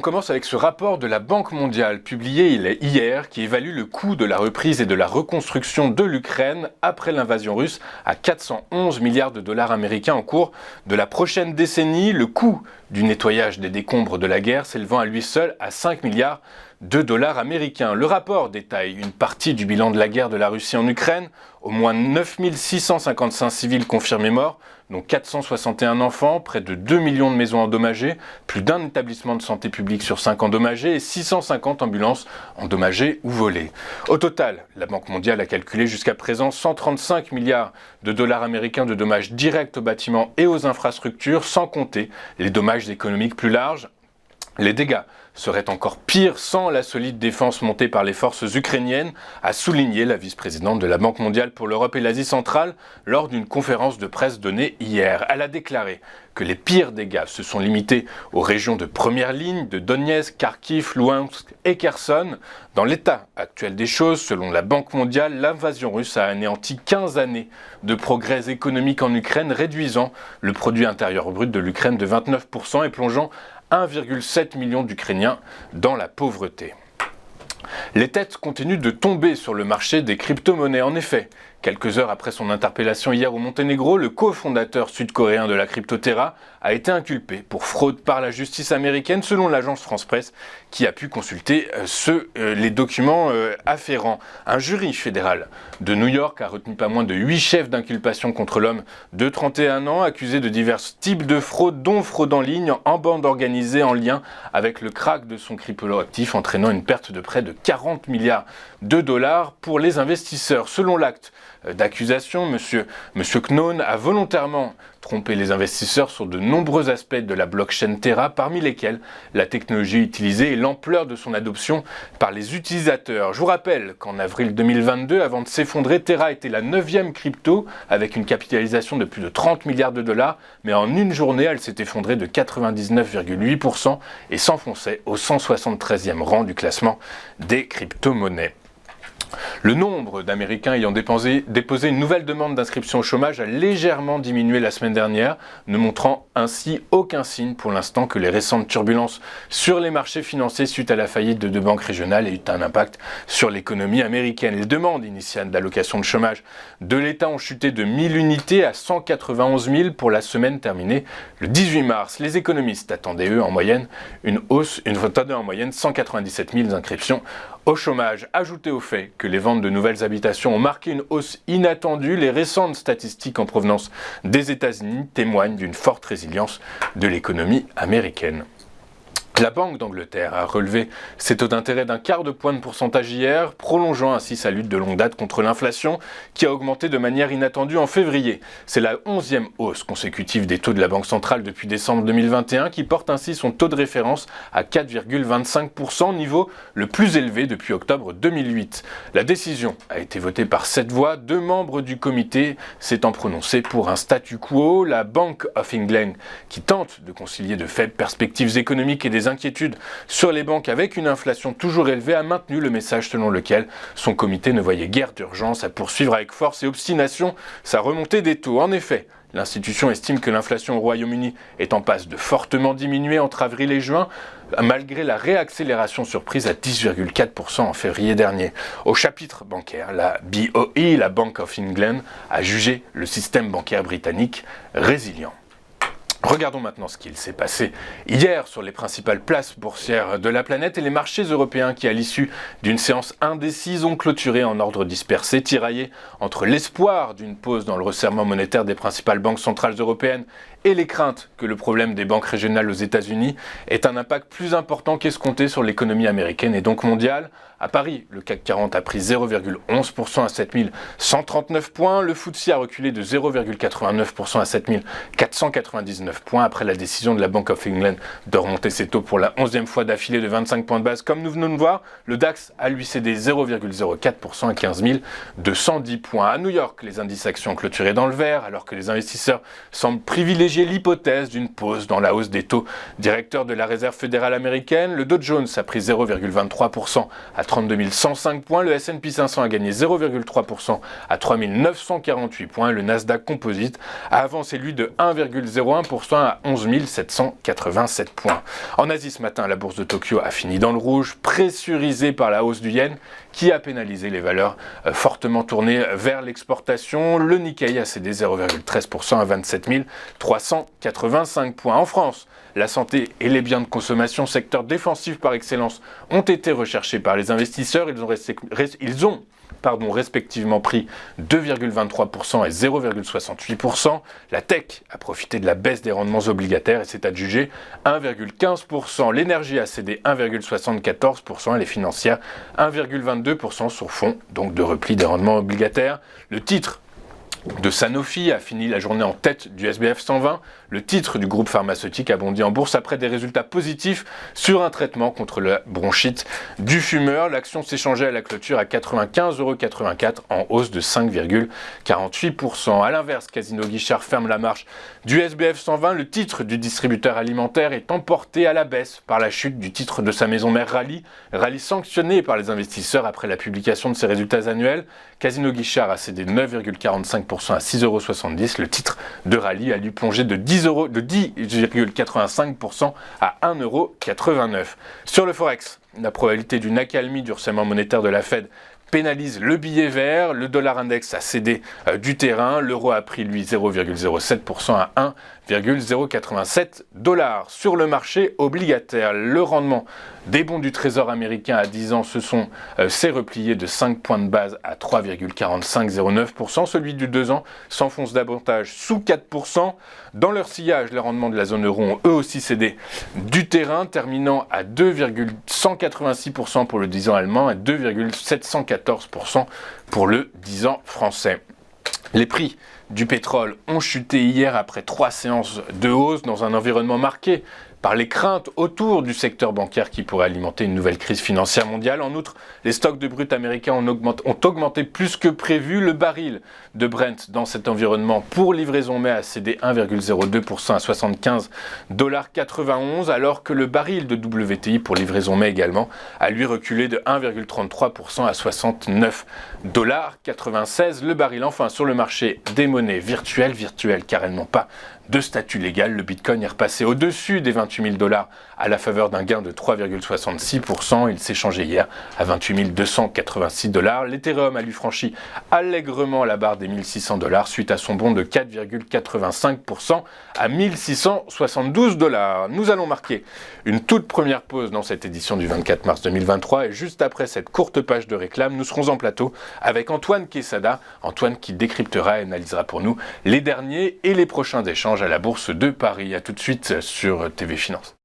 on commence avec ce rapport de la Banque mondiale publié hier qui évalue le coût de la reprise et de la reconstruction de l'Ukraine après l'invasion russe à 411 milliards de dollars américains en cours de la prochaine décennie. Le coût du nettoyage des décombres de la guerre s'élevant à lui seul à 5 milliards de dollars américains. Le rapport détaille une partie du bilan de la guerre de la Russie en Ukraine, au moins 9655 civils confirmés morts, dont 461 enfants, près de 2 millions de maisons endommagées, plus d'un établissement de santé publique sur 5 endommagé et 650 ambulances endommagées ou volées. Au total, la Banque mondiale a calculé jusqu'à présent 135 milliards de dollars américains de dommages directs aux bâtiments et aux infrastructures, sans compter les dommages économiques plus larges. Les dégâts seraient encore pires sans la solide défense montée par les forces ukrainiennes, a souligné la vice-présidente de la Banque mondiale pour l'Europe et l'Asie centrale lors d'une conférence de presse donnée hier. Elle a déclaré que les pires dégâts se sont limités aux régions de première ligne de Donetsk, Kharkiv, Louhansk et Kherson. Dans l'état actuel des choses, selon la Banque mondiale, l'invasion russe a anéanti 15 années de progrès économiques en Ukraine, réduisant le produit intérieur brut de l'Ukraine de 29% et plongeant 1,7 million d'Ukrainiens dans la pauvreté. Les têtes continuent de tomber sur le marché des crypto-monnaies. En effet, quelques heures après son interpellation hier au Monténégro, le cofondateur sud-coréen de la crypto-Terra a été inculpé pour fraude par la justice américaine, selon l'agence France-Presse, qui a pu consulter les documents afférents. Un jury fédéral de New York a retenu pas moins de 8 chefs d'inculpation contre l'homme de 31 ans, accusé de divers types de fraudes, dont fraude en ligne, en bande organisée, en lien avec le krach de son crypto-actif, entraînant une perte de près de 40 milliards de dollars pour les investisseurs. Selon l'acte d'accusation, Monsieur Known a volontairement trompé les investisseurs sur de nombreux aspects de la blockchain Terra, parmi lesquels la technologie utilisée et l'ampleur de son adoption par les utilisateurs. Je vous rappelle qu'en avril 2022, avant de s'effondrer, Terra était la 9e crypto avec une capitalisation de plus de 30 milliards de dollars, mais en une journée, elle s'est effondrée de 99,8% et s'enfonçait au 173e rang du classement des crypto-monnaies. Le nombre d'Américains ayant déposé une nouvelle demande d'inscription au chômage a légèrement diminué la semaine dernière, ne montrant ainsi aucun signe pour l'instant que les récentes turbulences sur les marchés financiers suite à la faillite de 2 banques régionales aient eu un impact sur l'économie américaine. Les demandes initiales d'allocation de chômage de l'État ont chuté de 1000 unités à 191 000 pour la semaine terminée le 18 mars. Les économistes attendaient eux en moyenne 197 000 inscriptions au chômage. Ajouté au fait que les ventes de nouvelles habitations ont marqué une hausse inattendue, les récentes statistiques en provenance des États-Unis témoignent d'une forte résilience de l'économie américaine. La Banque d'Angleterre a relevé ses taux d'intérêt d'un quart de point de pourcentage hier, prolongeant ainsi sa lutte de longue date contre l'inflation qui a augmenté de manière inattendue en février. C'est la 11e hausse consécutive des taux de la Banque centrale depuis décembre 2021 qui porte ainsi son taux de référence à 4,25%, niveau le plus élevé depuis octobre 2008. La décision a été votée par 7 voix, 2 membres du comité s'étant prononcés pour un statu quo. La Bank of England, qui tente de concilier de faibles perspectives économiques et des inquiétudes sur les banques avec une inflation toujours élevée, a maintenu le message selon lequel son comité ne voyait guère d'urgence à poursuivre avec force et obstination sa remontée des taux. En effet, l'institution estime que l'inflation au Royaume-Uni est en passe de fortement diminuer entre avril et juin, malgré la réaccélération surprise à 10,4% en février dernier. Au chapitre bancaire, la BOE, la Bank of England, a jugé le système bancaire britannique résilient. Regardons maintenant ce qu'il s'est passé hier sur les principales places boursières de la planète et les marchés européens qui, à l'issue d'une séance indécise, ont clôturé en ordre dispersé, tiraillés entre l'espoir d'une pause dans le resserrement monétaire des principales banques centrales européennes et les craintes que le problème des banques régionales aux États-Unis ait un impact plus important qu'escompté sur l'économie américaine et donc mondiale. À Paris, le CAC 40 a pris 0,11% à 7139 points. Le FTSE a reculé de 0,89% à 7499 points après la décision de la Bank of England de remonter ses taux pour la 11e fois d'affilée de 25 points de base. Comme nous venons de voir, le DAX a lui cédé 0,04% à 15 210 points. À New York, les indices actions ont clôturé dans le vert alors que les investisseurs semblent privilégier l'hypothèse d'une pause dans la hausse des taux directeurs de la Réserve fédérale américaine. Le Dow Jones a pris 0,23% à 32 105 points, le S&P 500 a gagné 0,3% à 3 948 points, le Nasdaq Composite a avancé lui de 1,01% 0,9% à 11 787 points. En Asie ce matin, la bourse de Tokyo a fini dans le rouge, pressurisée par la hausse du yen qui a pénalisé les valeurs fortement tournées vers l'exportation. Le Nikkei a cédé 0,13% à 27 385 points. En France, la santé et les biens de consommation, secteur défensif par excellence, ont été recherchés par les investisseurs. Ils ont respectivement pris 2,23% et 0,68%. La tech a profité de la baisse des rendements obligataires et s'est adjugée 1,15%. L'énergie a cédé 1,74% et les financières 1,22% sur fond donc de repli des rendements obligataires. Le titre de Sanofi a fini la journée en tête du SBF 120. Le titre du groupe pharmaceutique a bondi en bourse après des résultats positifs sur un traitement contre la bronchite du fumeur. L'action s'échangeait à la clôture à 95,84 € en hausse de 5,48%. A l'inverse, Casino Guichard ferme la marche du SBF 120. Le titre du distributeur alimentaire est emporté à la baisse par la chute du titre de sa maison mère Rallye sanctionné par les investisseurs après la publication de ses résultats annuels. Casino Guichard a cédé 9,45% à 6,70 €. Le titre de Rallye a dû plonger de 10,85% à 1,89 €. Sur le Forex, la probabilité d'une accalmie du resserrement monétaire de la Fed pénalise le billet vert, le dollar index a cédé du terrain, l'euro a pris lui 0,07% à 1,087 $. Sur le marché obligataire, le rendement des bons du trésor américain à 10 ans s'est replié de 5 points de base à 3,4509%. Celui du 2 ans s'enfonce davantage sous 4%. Dans leur sillage, les rendements de la zone euro ont eux aussi cédé du terrain, terminant à 2,186% pour le 10 ans allemand et 2,714% pour le 10 ans français. Les prix du pétrole ont chuté hier après 3 séances de hausse dans un environnement marqué par les craintes autour du secteur bancaire qui pourrait alimenter une nouvelle crise financière mondiale. En outre, les stocks de brut américains ont augmenté plus que prévu. Le baril de Brent dans cet environnement pour livraison mai a cédé 1,02% à 75,91 $, alors que le baril de WTI pour livraison mai également a lui reculé de 1,33% à 69,96 $. Le baril enfin sur le marché des monnaies virtuelles car elles n'ont pas de statut légal. Le Bitcoin est repassé au-dessus des 28 000 $ à la faveur d'un gain de 3,66%. Il s'échangeait hier à 28 286 $. L'Ethereum a lui franchi allègrement la barre des 1600 $ suite à son bond de 4,85% à 1672 $. Nous allons marquer une toute première pause dans cette édition du 24 mars 2023 et juste après cette courte page de réclame, nous serons en plateau avec Antoine Quesada. Antoine qui décryptera et analysera pour nous les derniers et les prochains échanges à la Bourse de Paris. A tout de suite sur TV Finance.